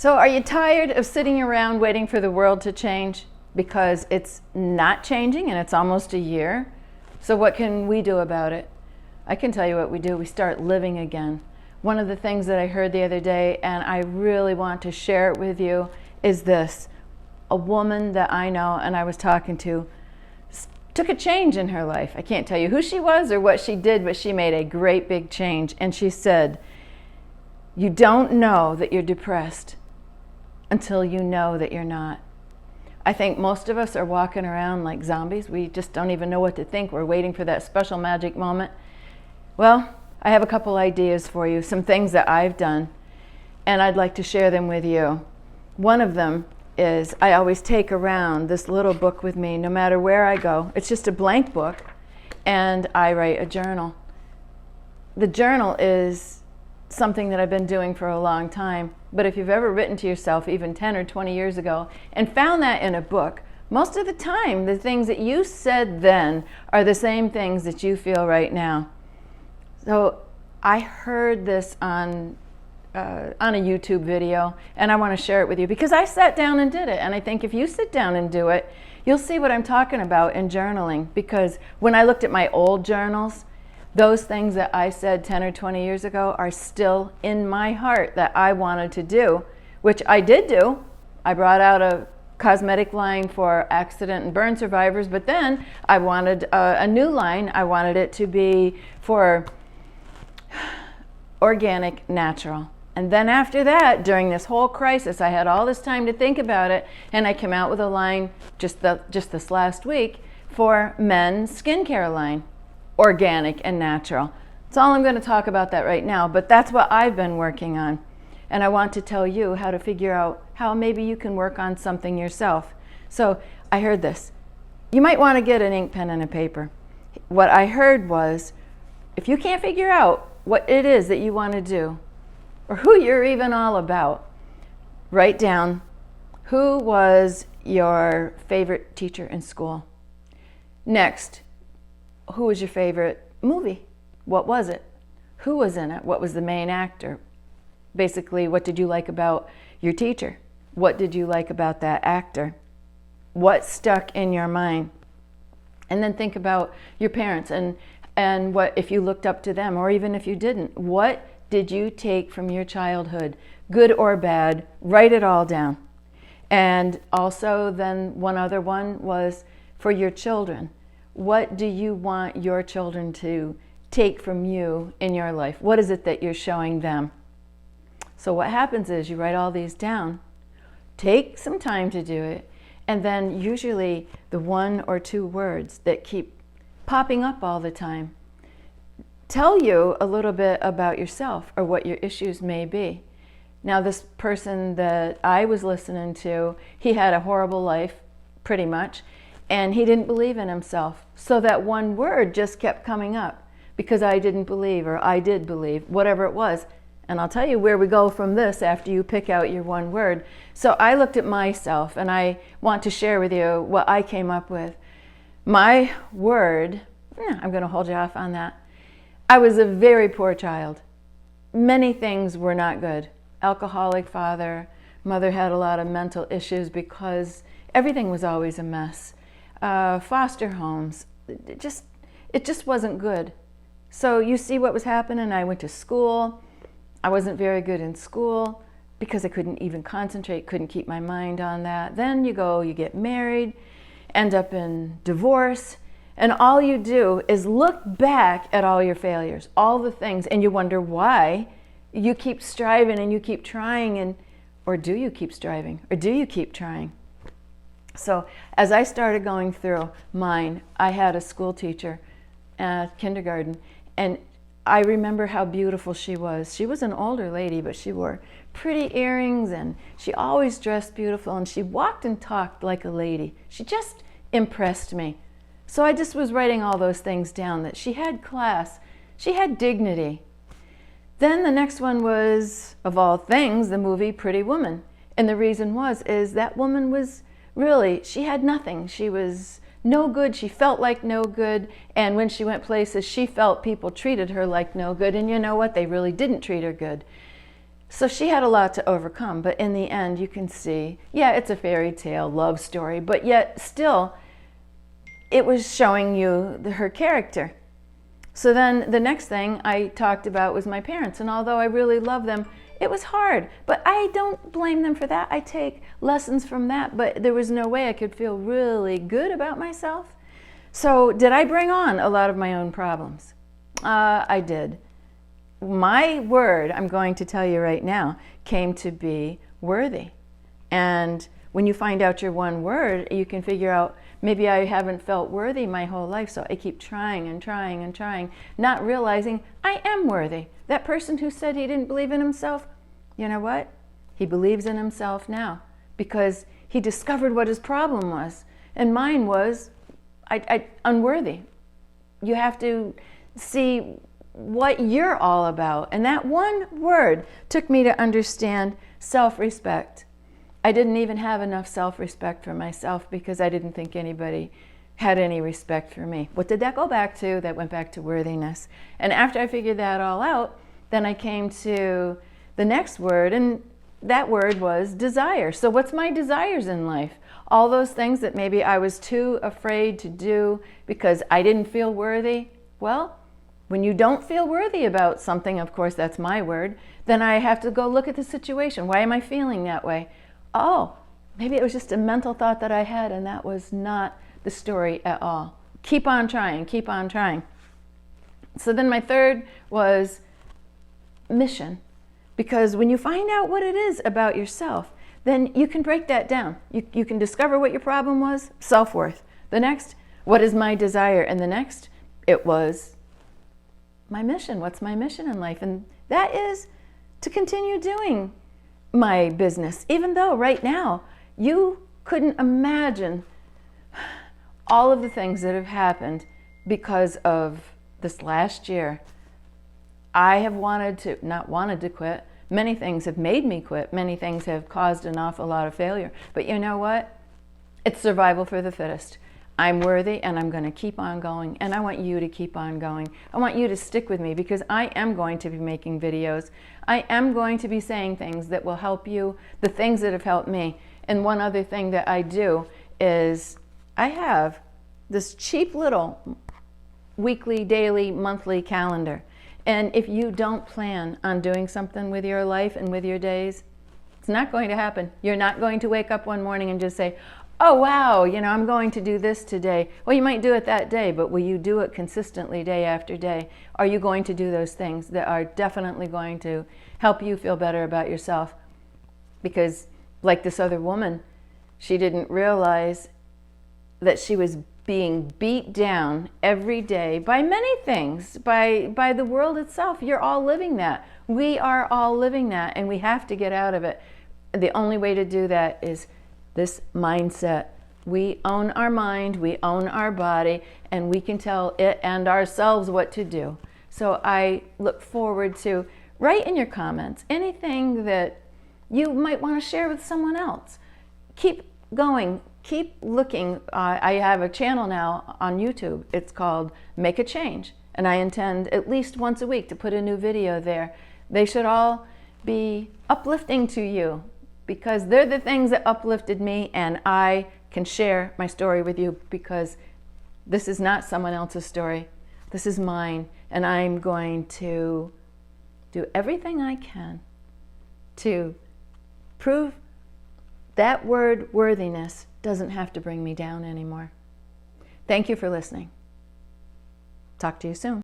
So are you tired of sitting around waiting for the world to change? Because it's not changing and it's almost a year. So what can we do about it? I can tell you what we do. We start living again. One of the things that I heard the other day, and I really want to share it with you, is this. A woman that I know and I was talking to took a change in her life. I can't tell you who she was or what she did, but she made a great big change. And she said, you don't know that you're depressed until you know that you're not. I think most of us are walking around like zombies. We just don't even know what to think. We're waiting for that special magic moment. Well, I have a couple ideas for you, some things that I've done, and I'd like to share them with you. One of them is I always take around this little book with me no matter where I go. It's just a blank book, and I write a journal. The journal is something that I've been doing for a long time, but if you've ever written to yourself even 10 or 20 years ago and found that in a book, most of the time the things that you said then are the same things that you feel right now. So I heard this on a YouTube video, and I want to share it with you because I sat down and did it. And I think if you sit down and do it, you'll see what I'm talking about in journaling. Because when I looked at my old journals, those things that I said 10 or 20 years ago are still in my heart that I wanted to do, which I did do. I brought out a cosmetic line for accident and burn survivors, but then I wanted a new line. I wanted it to be for organic, natural. And then after that, during this whole crisis, I had all this time to think about it, and I came out with a line just this last week for men's skincare line, organic and natural. That's all I'm going to talk about that right now, but that's what I've been working on. And I want to tell you how to figure out how maybe you can work on something yourself. So I heard this. You might want to get an ink pen and a paper. What I heard was, if you can't figure out what it is that you want to do, or who you're even all about, write down who was your favorite teacher in school. Next, who was your favorite movie? What was it? Who was in it? What was the main actor? Basically, what did you like about your teacher? What did you like about that actor? What stuck in your mind? And then think about your parents and what if you looked up to them, or even if you didn't. What did you take from your childhood, good or bad? Write it all down. And also then one other one was for your children. What do you want your children to take from you in your life? What is it that you're showing them? So what happens is you write all these down, take some time to do it, and then usually the 1 or 2 words that keep popping up all the time tell you a little bit about yourself or what your issues may be. Now, this person that I was listening to, he had a horrible life, pretty much, and he didn't believe in himself. So that one word just kept coming up because I didn't believe, or I did believe, whatever it was. And I'll tell you where we go from this after you pick out your one word. So I looked at myself, and I want to share with you what I came up with. My word, I'm going to hold you off on that. I was a very poor child. Many things were not good. Alcoholic father, mother had a lot of mental issues because everything was always a mess. Foster homes, it just wasn't good. So you see what was happening. I went to school. I wasn't very good in school because I couldn't even concentrate, couldn't keep my mind on that. Then you get married, end up in divorce, and all you do is look back at all your failures, all the things, and you wonder why you keep striving and you keep trying, or do you keep striving, or do you keep trying? So as I started going through mine, I had a school teacher at kindergarten, and I remember how beautiful she was. She was an older lady, but she wore pretty earrings, and she always dressed beautiful, and she walked and talked like a lady. She just impressed me. So I just was writing all those things down, that she had class, she had dignity. Then the next one was, of all things, the movie Pretty Woman. And the reason is that woman was really, she had nothing. She was no good. She felt like no good. And when she went places, she felt people treated her like no good. And you know what? They really didn't treat her good. So she had a lot to overcome, but in the end, you can see, yeah, it's a fairy tale love story, but yet still, it was showing you her character. So then the next thing I talked about was my parents, and although I really love them, it was hard, but I don't blame them for that. I take lessons from that, but there was no way I could feel really good about myself. So did I bring on a lot of my own problems? I did. My word, I'm going to tell you right now, came to be worthy. And when you find out your one word, you can figure out, maybe I haven't felt worthy my whole life, so I keep trying and trying and trying, not realizing I am worthy. That person who said he didn't believe in himself, you know what? He believes in himself now because he discovered what his problem was. And mine was unworthy. You have to see what you're all about. And that one word took me to understand self-respect. I didn't even have enough self-respect for myself because I didn't think anybody had any respect for me. What did that go back to? That went back to worthiness. And after I figured that all out, then I came to the next word, and that word was desire. So what's my desires in life? All those things that maybe I was too afraid to do because I didn't feel worthy. Well, when you don't feel worthy about something, of course, that's my word, then I have to go look at the situation. Why am I feeling that way? Oh, maybe it was just a mental thought that I had, and that was not the story at all. Keep on trying, keep on trying. So then my third was mission. Because when you find out what it is about yourself, then you can break that down. You can discover what your problem was, self-worth. The next, what is my desire? And the next, it was my mission. What's my mission in life? And that is to continue doing my business, even though right now you couldn't imagine all of the things that have happened because of this last year. I have not wanted to quit. Many things have made me quit. Many things have caused an awful lot of failure. But you know what? It's survival for the fittest. I'm worthy and I'm going to keep on going, and I want you to keep on going. I want you to stick with me because I am going to be making videos. I am going to be saying things that will help you, the things that have helped me. And one other thing that I do is I have this cheap little weekly, daily, monthly calendar. And if you don't plan on doing something with your life and with your days, it's not going to happen. You're not going to wake up one morning and just say, oh, wow, I'm going to do this today. Well, you might do it that day, but will you do it consistently day after day? Are you going to do those things that are definitely going to help you feel better about yourself? Because like this other woman, she didn't realize that she was being beat down every day by many things, by the world itself. You're all living that. We are all living that, and we have to get out of it. The only way to do that is this mindset. We own our mind, we own our body, and we can tell it and ourselves what to do. So I look forward to, write in your comments anything that you might want to share with someone else. Keep going, keep looking. I have a channel now on YouTube. It's called Make a Change, and I intend at least once a week to put a new video there. They should all be uplifting to you, because they're the things that uplifted me, and I can share my story with you because this is not someone else's story. This is mine, and I'm going to do everything I can to prove that word worthiness doesn't have to bring me down anymore. Thank you for listening. Talk to you soon.